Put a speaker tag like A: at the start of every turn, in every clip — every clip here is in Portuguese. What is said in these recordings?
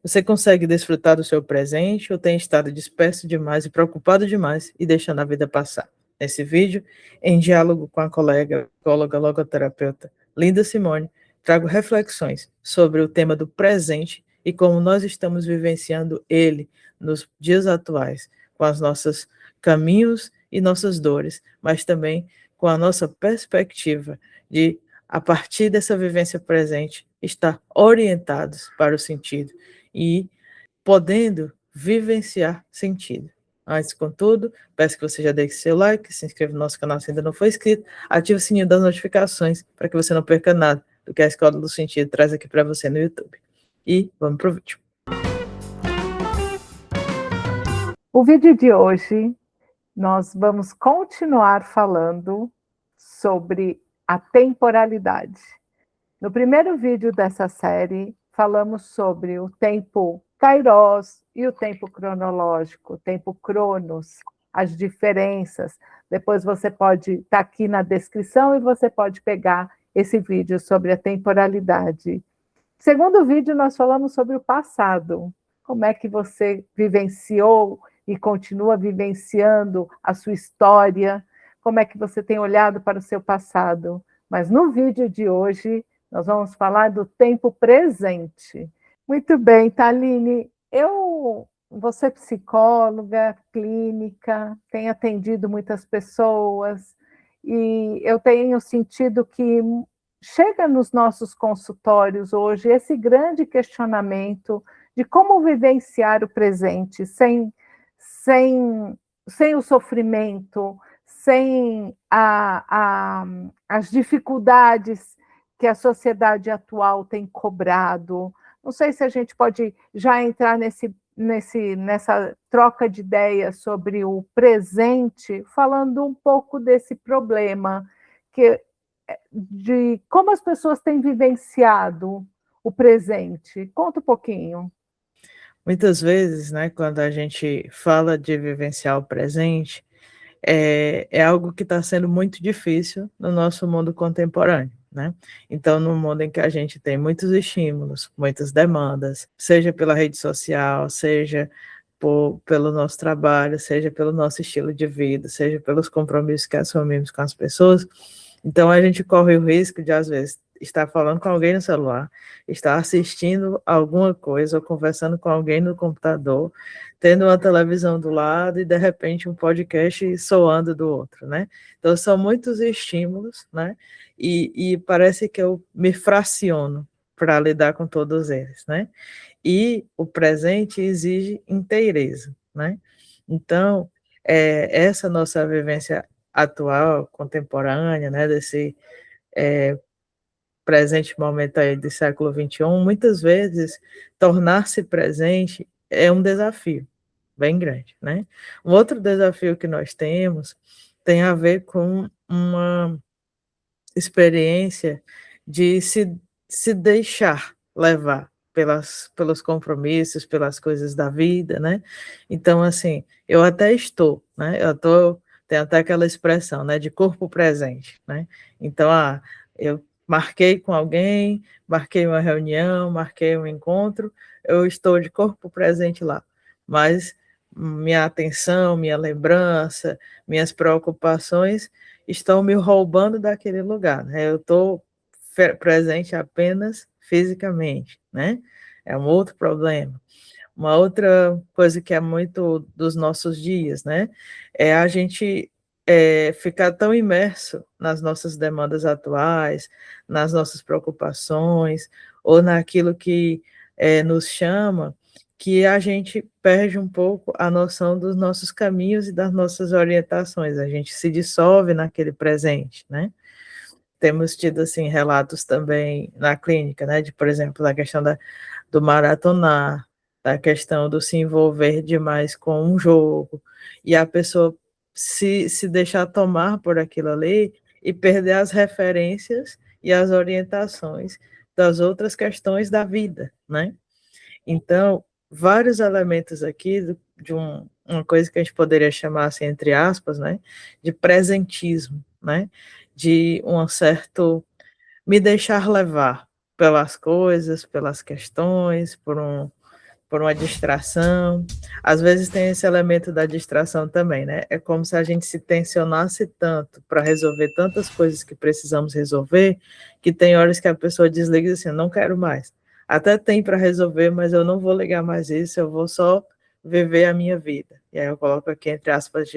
A: Você consegue desfrutar do seu presente ou tem estado disperso demais e preocupado demais e deixando a vida passar? Nesse vídeo, em diálogo com a colega, psicóloga logoterapeuta Linda Simone, trago reflexões sobre o tema do presente e como nós estamos vivenciando ele nos dias atuais, com os nossos caminhos e nossas dores, mas também com a nossa perspectiva de, a partir dessa vivência presente, estar orientados para o sentido e podendo vivenciar sentido. Antes, contudo, peço que você já deixe seu like, se inscreva no nosso canal se ainda não for inscrito, ative o sininho das notificações para que você não perca nada do que a Escola do Sentido traz aqui para você no YouTube. E vamos para o vídeo.
B: O vídeo de hoje, nós vamos continuar falando sobre a temporalidade. No primeiro vídeo dessa série, falamos sobre o tempo Kairos e o tempo cronológico, o tempo Cronos, as diferenças. Depois você pode estar aqui na descrição e você pode pegar esse vídeo sobre a temporalidade. Segundo vídeo, nós falamos sobre o passado. Como é que você vivenciou e continua vivenciando a sua história? Como é que você tem olhado para o seu passado? Mas no vídeo de hoje, nós vamos falar do tempo presente. Muito bem, Thaline, você é psicóloga, clínica, tem atendido muitas pessoas, e eu tenho sentido que chega nos nossos consultórios hoje esse grande questionamento de como vivenciar o presente sem o sofrimento, sem as dificuldades que a sociedade atual tem cobrado. Não sei se a gente pode já entrar nessa troca de ideias sobre o presente, falando um pouco desse problema, de como as pessoas têm vivenciado o presente. Conta um pouquinho.
A: Muitas vezes, né, quando a gente fala de vivenciar o presente, é algo que está sendo muito difícil no nosso mundo contemporâneo, né? Então, no mundo em que a gente tem muitos estímulos, muitas demandas, seja pela rede social, seja pelo nosso trabalho, seja pelo nosso estilo de vida, seja pelos compromissos que assumimos com as pessoas, então a gente corre o risco de, às vezes, estar falando com alguém no celular, estar assistindo alguma coisa ou conversando com alguém no computador, tendo uma televisão do lado e, de repente, um podcast soando do outro, né? Então, são muitos estímulos, né? E parece que eu me fraciono para lidar com todos eles, né? E o presente exige inteireza, né? Então, essa nossa vivência atual, contemporânea, né, desse presente momento aí do século XXI, muitas vezes tornar-se presente é um desafio bem grande, né? Um outro desafio que nós temos tem a ver com uma experiência de se deixar levar pelos compromissos, pelas coisas da vida, né? Então, assim, eu até estou, né? Tem até aquela expressão, né, de corpo presente, né? Então, eu marquei com alguém, marquei uma reunião, marquei um encontro, eu estou de corpo presente lá, mas minha atenção, minha lembrança, minhas preocupações estão me roubando daquele lugar, né? Eu estou presente apenas fisicamente, né? É um outro problema. Uma outra coisa que é muito dos nossos dias, né? É a gente ficar tão imerso nas nossas demandas atuais, nas nossas preocupações, ou naquilo que nos chama, que a gente perde um pouco a noção dos nossos caminhos e das nossas orientações, a gente se dissolve naquele presente, né? Temos tido, assim, relatos também na clínica, né, de, por exemplo, da questão do maratonar, da questão do se envolver demais com um jogo, e a pessoa se deixar tomar por aquilo ali e perder as referências e as orientações das outras questões da vida, né? Então, vários elementos aqui de uma coisa que a gente poderia chamar, assim, entre aspas, né, de presentismo, né, de um certo me deixar levar pelas coisas, pelas questões, por por uma distração. Às vezes tem esse elemento da distração também, né? É como se a gente se tensionasse tanto para resolver tantas coisas que precisamos resolver, que tem horas que a pessoa desliga e diz assim, não quero mais. Até tem para resolver, mas eu não vou ligar mais isso, eu vou só viver a minha vida. E aí eu coloco aqui entre aspas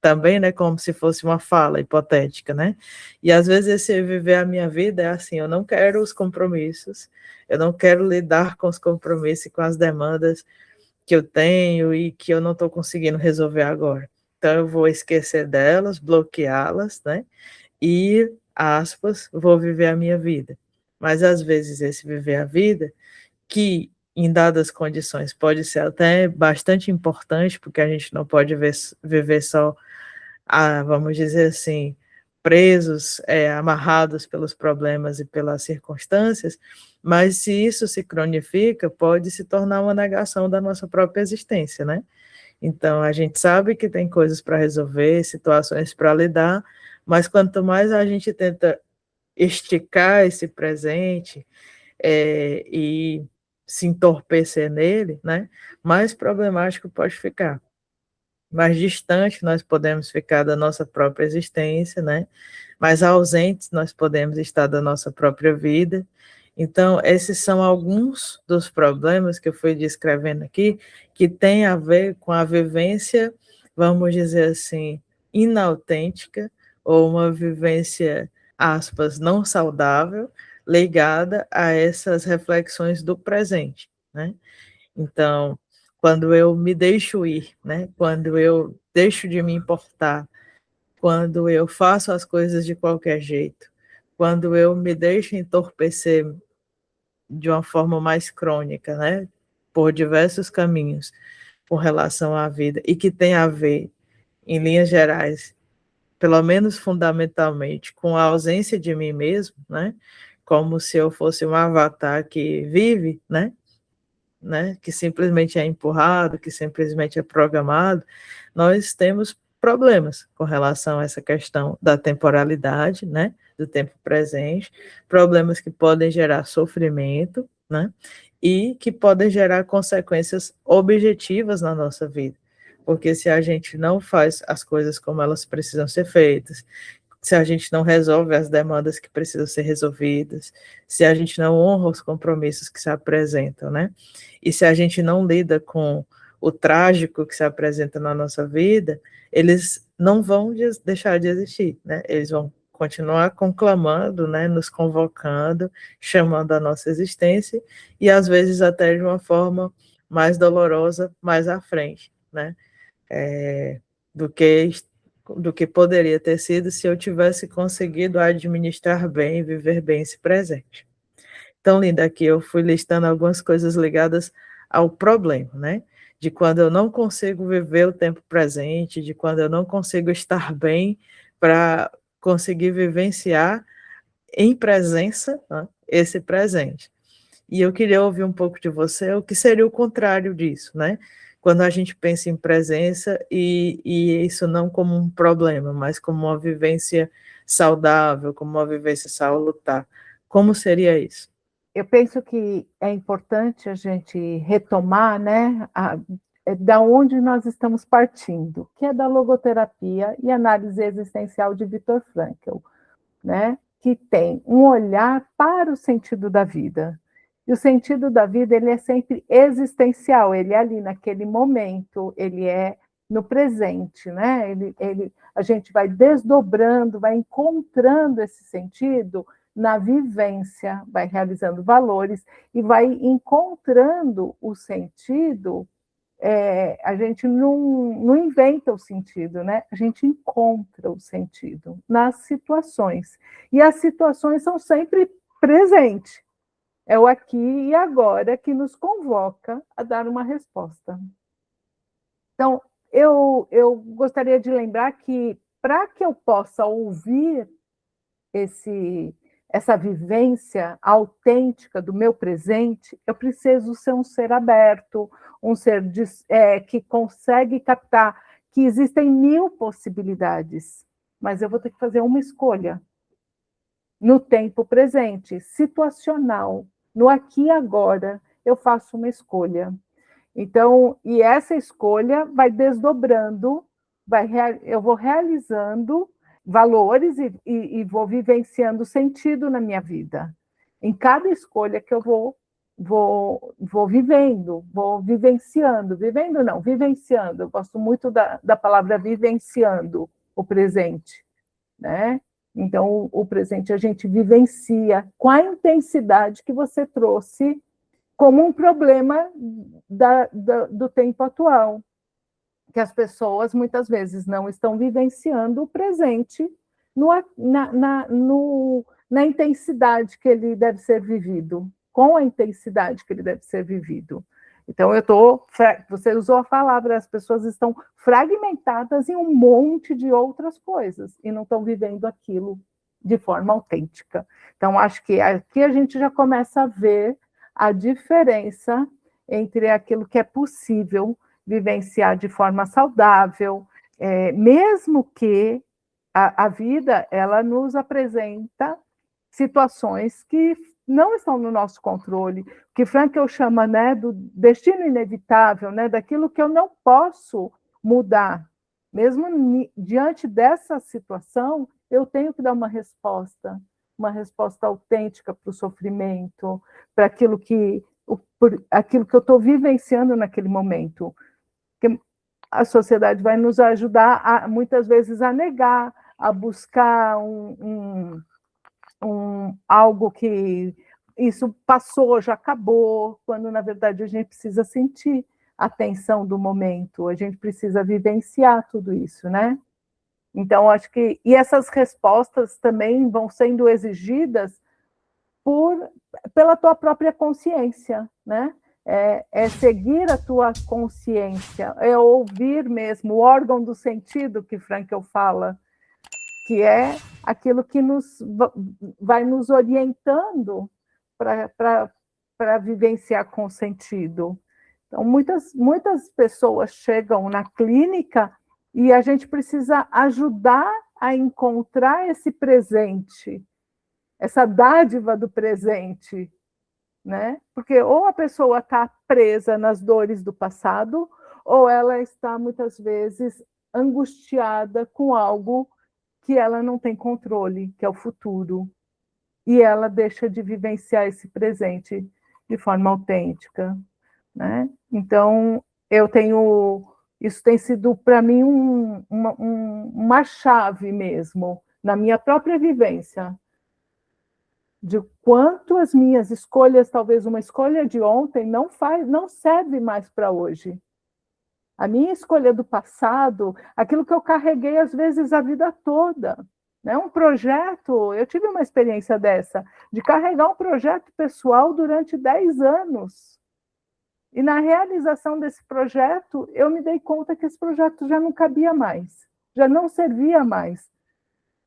A: também, né, como se fosse uma fala hipotética, né? E às vezes esse viver a minha vida é assim, eu não quero os compromissos, eu não quero lidar com os compromissos e com as demandas que eu tenho e que eu não estou conseguindo resolver agora. Então eu vou esquecer delas, bloqueá-las, né? E, aspas, vou viver a minha vida. Mas às vezes esse viver a vida, que em dadas condições pode ser até bastante importante, porque a gente não pode viver só vamos dizer assim, presos, amarrados pelos problemas e pelas circunstâncias, mas se isso se cronifica, pode se tornar uma negação da nossa própria existência, né? Então, a gente sabe que tem coisas para resolver, situações para lidar, mas quanto mais a gente tenta esticar esse presente e se entorpecer nele, né, mais problemático pode ficar, mais distante nós podemos ficar da nossa própria existência, né? Mais ausentes nós podemos estar da nossa própria vida. Então, esses são alguns dos problemas que eu fui descrevendo aqui, que tem a ver com a vivência, vamos dizer assim, inautêntica, ou uma vivência, aspas, não saudável, ligada a essas reflexões do presente, né? Então, quando eu me deixo ir, né? Quando eu deixo de me importar, quando eu faço as coisas de qualquer jeito, quando eu me deixo entorpecer de uma forma mais crônica, né? Por diversos caminhos com relação à vida e que tem a ver, em linhas gerais, pelo menos fundamentalmente, com a ausência de mim mesmo, né? Como se eu fosse um avatar que vive, né, que simplesmente é empurrado, que simplesmente é programado, nós temos problemas com relação a essa questão da temporalidade, né, do tempo presente, problemas que podem gerar sofrimento, né, e que podem gerar consequências objetivas na nossa vida. Porque se a gente não faz as coisas como elas precisam ser feitas, se a gente não resolve as demandas que precisam ser resolvidas, se a gente não honra os compromissos que se apresentam, né? E se a gente não lida com o trágico que se apresenta na nossa vida, eles não vão deixar de existir, né? Eles vão continuar conclamando, né, nos convocando, chamando a nossa existência, e às vezes até de uma forma mais dolorosa mais à frente, né? Do que poderia ter sido se eu tivesse conseguido administrar bem, viver bem esse presente. Então, Linda, aqui eu fui listando algumas coisas ligadas ao problema, né? De quando eu não consigo viver o tempo presente, de quando eu não consigo estar bem para conseguir vivenciar em presença, né, esse presente. E eu queria ouvir um pouco de você, o que seria o contrário disso, né? Quando a gente pensa em presença e isso não como um problema, mas como uma vivência saudável, como uma vivência salutar. Como seria isso?
B: Eu penso que é importante a gente retomar, né, da onde nós estamos partindo, que é da logoterapia e análise existencial de Viktor Frankl, né, que tem um olhar para o sentido da vida. E o sentido da vida, ele é sempre existencial, ele é ali naquele momento, ele é no presente, né? A gente vai desdobrando, vai encontrando esse sentido na vivência, vai realizando valores e vai encontrando o sentido. A gente não inventa o sentido, né? A gente encontra o sentido nas situações. E as situações são sempre presentes. É o aqui e agora que nos convoca a dar uma resposta. Então, eu gostaria de lembrar que, para que eu possa ouvir essa vivência autêntica do meu presente, eu preciso ser um ser aberto, um ser que consegue captar que existem 1000 possibilidades, mas eu vou ter que fazer uma escolha no tempo presente, situacional, no aqui e agora. eu faço uma escolha. Então, e essa escolha vai desdobrando, eu vou realizando valores e vou vivenciando sentido na minha vida. Em cada escolha que eu vou vivendo, vou vivenciando. Vivendo não, vivenciando. Eu gosto muito da palavra vivenciando o presente, né? Então, o presente a gente vivencia com a intensidade que você trouxe como um problema do tempo atual, que as pessoas muitas vezes não estão vivenciando o presente na intensidade que ele deve ser vivido, com a intensidade que ele deve ser vivido. Então, você usou a palavra, as pessoas estão fragmentadas em um monte de outras coisas e não estão vivendo aquilo de forma autêntica. Então, acho que aqui a gente já começa a ver a diferença entre aquilo que é possível vivenciar de forma saudável, mesmo que a vida ela nos apresenta situações que não estão no nosso controle, que Frankl chama, né, do destino inevitável, né, daquilo que eu não posso mudar. Mesmo diante dessa situação, eu tenho que dar uma resposta autêntica para o sofrimento, para aquilo que eu estou vivenciando naquele momento. Porque a sociedade vai nos ajudar, muitas vezes, a negar, a buscar algo que isso passou, já acabou, quando, na verdade, a gente precisa sentir a tensão do momento, a gente precisa vivenciar tudo isso, né? Então, acho que... E essas respostas também vão sendo exigidas pela tua própria consciência, né? É seguir a tua consciência, é ouvir mesmo o órgão do sentido que Frankl fala, que é aquilo que vai nos orientando para vivenciar com sentido. Então, muitas pessoas chegam na clínica e a gente precisa ajudar a encontrar esse presente, essa dádiva do presente, né? Porque ou a pessoa está presa nas dores do passado, ou ela está, muitas vezes, angustiada com algo que ela não tem controle, que é o futuro. E ela deixa de vivenciar esse presente de forma autêntica, né? Então, isso tem sido, para mim, uma chave mesmo, na minha própria vivência, de quanto as minhas escolhas, talvez uma escolha de ontem, não serve mais para hoje. A minha escolha do passado, aquilo que eu carreguei, às vezes, a vida toda, né? Um projeto, eu tive uma experiência dessa, de carregar um projeto pessoal durante 10 anos. E na realização desse projeto, eu me dei conta que esse projeto já não cabia mais, já não servia mais,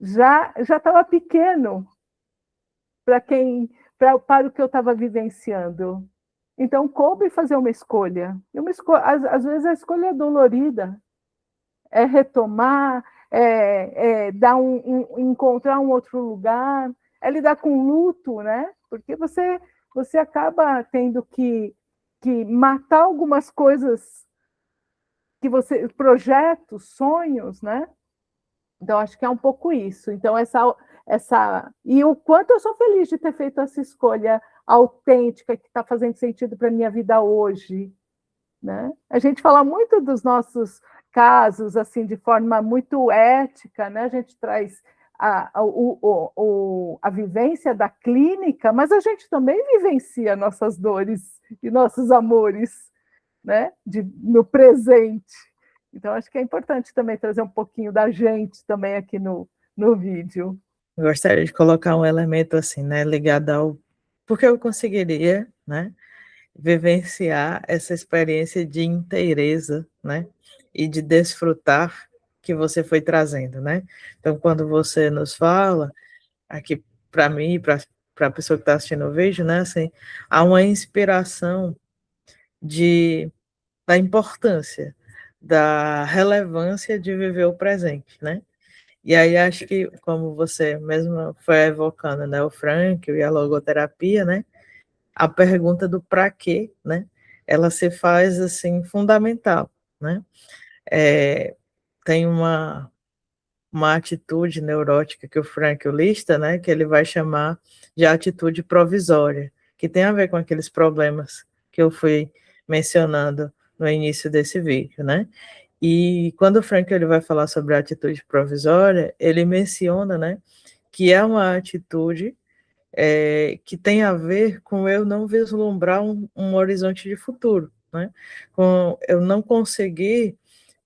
B: já estava pequeno para o que eu estava vivenciando. Então, coube fazer uma escolha. Às vezes a escolha é dolorida, é retomar, encontrar um outro lugar, é lidar com luto, né? Porque você acaba tendo que matar algumas coisas projetos, sonhos, né? Então, acho que é um pouco isso. Então, e o quanto eu sou feliz de ter feito essa escolha autêntica que está fazendo sentido para a minha vida hoje, né? A gente fala muito dos nossos casos, assim, de forma muito ética, né? A gente traz a vivência da clínica, mas a gente também vivencia nossas dores e nossos amores, né? No presente. Então, acho que é importante também trazer um pouquinho da gente também aqui no vídeo.
A: Gostaria de colocar um elemento assim, né, ligado ao porque eu conseguiria, né, vivenciar essa experiência de inteireza, né, e de desfrutar que você foi trazendo, né? Então, quando você nos fala, aqui para mim, para a pessoa que está assistindo o vídeo, né, assim, há uma inspiração da importância, da relevância de viver o presente, né? E aí acho que, como você mesmo foi evocando, né, o Frankl e a logoterapia, né, a pergunta do para quê, né? Ela se faz assim fundamental, né? Tem uma atitude neurótica que o Frank lista, né, que ele vai chamar de atitude provisória, que tem a ver com aqueles problemas que eu fui mencionando no início desse vídeo, né? E quando o Frank ele vai falar sobre a atitude provisória, ele menciona, né, que é uma atitude que tem a ver com eu não vislumbrar um horizonte de futuro, né? Com eu não conseguir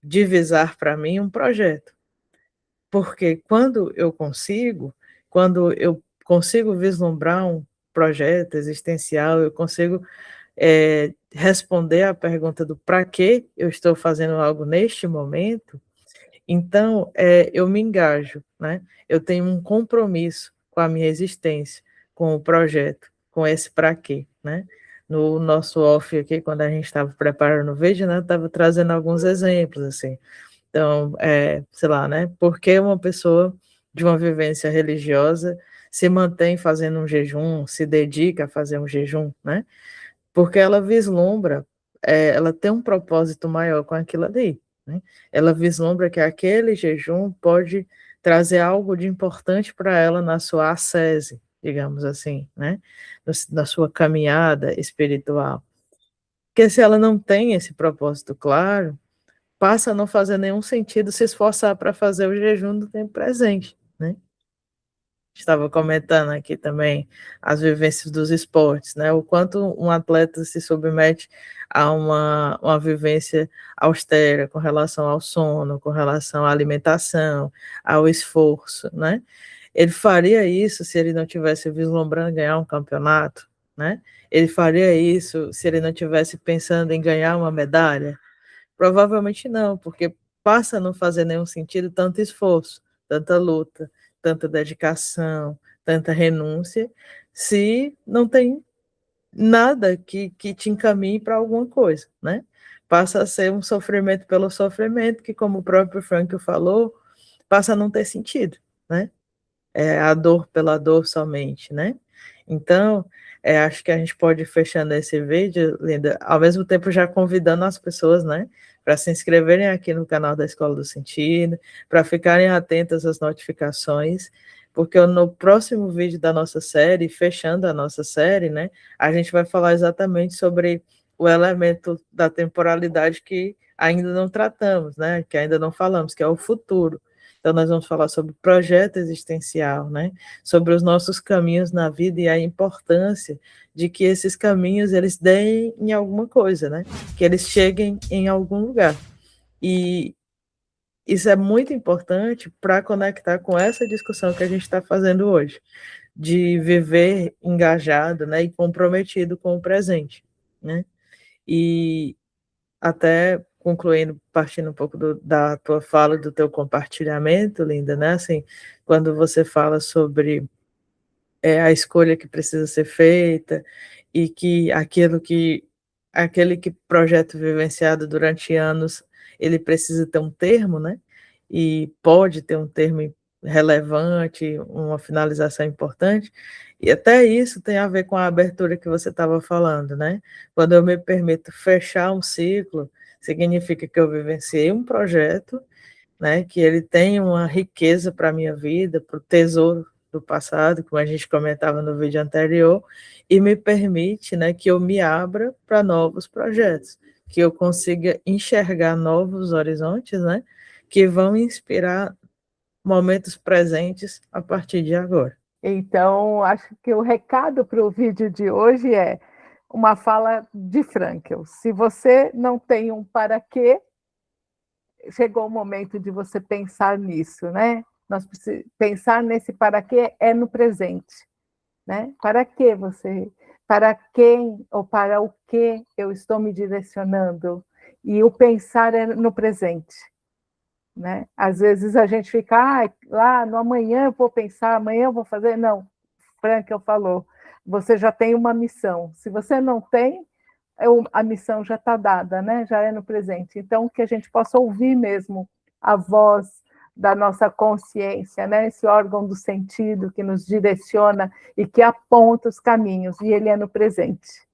A: divisar para mim um projeto. Porque quando eu consigo vislumbrar um projeto existencial, eu consigo responder à pergunta do para que eu estou fazendo algo neste momento, então eu me engajo, né? Eu tenho um compromisso com a minha existência, com o projeto, com esse para quê, né? No nosso off aqui, quando a gente estava preparando o vídeo, né, eu estava trazendo alguns exemplos, assim. Então, sei lá, né? Por que uma pessoa de uma vivência religiosa se mantém fazendo um jejum, se dedica a fazer um jejum, né? Porque ela vislumbra, ela tem um propósito maior com aquilo ali, né? Ela vislumbra que aquele jejum pode trazer algo de importante para ela na sua ascese, digamos assim, né? Na sua caminhada espiritual. Porque se ela não tem esse propósito claro, passa a não fazer nenhum sentido se esforçar para fazer o jejum do tempo presente, né? Estava comentando aqui também as vivências dos esportes, né? O quanto um atleta se submete a uma vivência austera com relação ao sono, com relação à alimentação, ao esforço, né? Ele faria isso se ele não tivesse vislumbrando ganhar um campeonato, né? Ele faria isso se ele não tivesse pensando em ganhar uma medalha? Provavelmente não, porque passa a não fazer nenhum sentido tanto esforço, tanta luta, tanta dedicação, tanta renúncia, se não tem nada que te encaminhe para alguma coisa, né? Passa a ser um sofrimento pelo sofrimento, que, como o próprio Frank falou, passa a não ter sentido, né? A dor pela dor somente, né? Então, acho que a gente pode ir fechando esse vídeo, Linda, ao mesmo tempo já convidando as pessoas, né, para se inscreverem aqui no canal da Escola do Sentido, para ficarem atentas às notificações, porque no próximo vídeo da nossa série, fechando a nossa série, né, a gente vai falar exatamente sobre o elemento da temporalidade que ainda não tratamos, né, que ainda não falamos, que é o futuro. Então, nós vamos falar sobre projeto existencial, né? Sobre os nossos caminhos na vida e a importância de que esses caminhos eles deem em alguma coisa, né? Que eles cheguem em algum lugar. E isso é muito importante para conectar com essa discussão que a gente está fazendo hoje, de viver engajado, né? E comprometido com o presente, né? E até concluindo, partindo um pouco da tua fala, do teu compartilhamento, Linda, né? Assim, quando você fala sobre a escolha que precisa ser feita e que aquele que projeto vivenciado durante anos, ele precisa ter um termo, né? E pode ter um termo relevante, uma finalização importante, e até isso tem a ver com a abertura que você estava falando, né? Quando eu me permito fechar um ciclo, significa que eu vivenciei um projeto, né, que ele tem uma riqueza para a minha vida, para o tesouro do passado, como a gente comentava no vídeo anterior, e me permite, né, que eu me abra para novos projetos, que eu consiga enxergar novos horizontes, né, que vão inspirar momentos presentes a partir de agora.
B: Então, acho que o recado para o vídeo de hoje é uma fala de Frankl. Se você não tem um para quê, chegou o momento de você pensar nisso, né? Nós precisamos pensar nesse para quê é no presente, né? Para que você, para quem ou para o que eu estou me direcionando? E o pensar é no presente, né? Às vezes a gente fica, lá no amanhã eu vou pensar, amanhã eu vou fazer. Não, Frankl falou, você já tem uma missão. Se você não tem, a missão já está dada, né? Já é no presente. Então, que a gente possa ouvir mesmo a voz da nossa consciência, né? Esse órgão do sentido que nos direciona e que aponta os caminhos, e ele é no presente.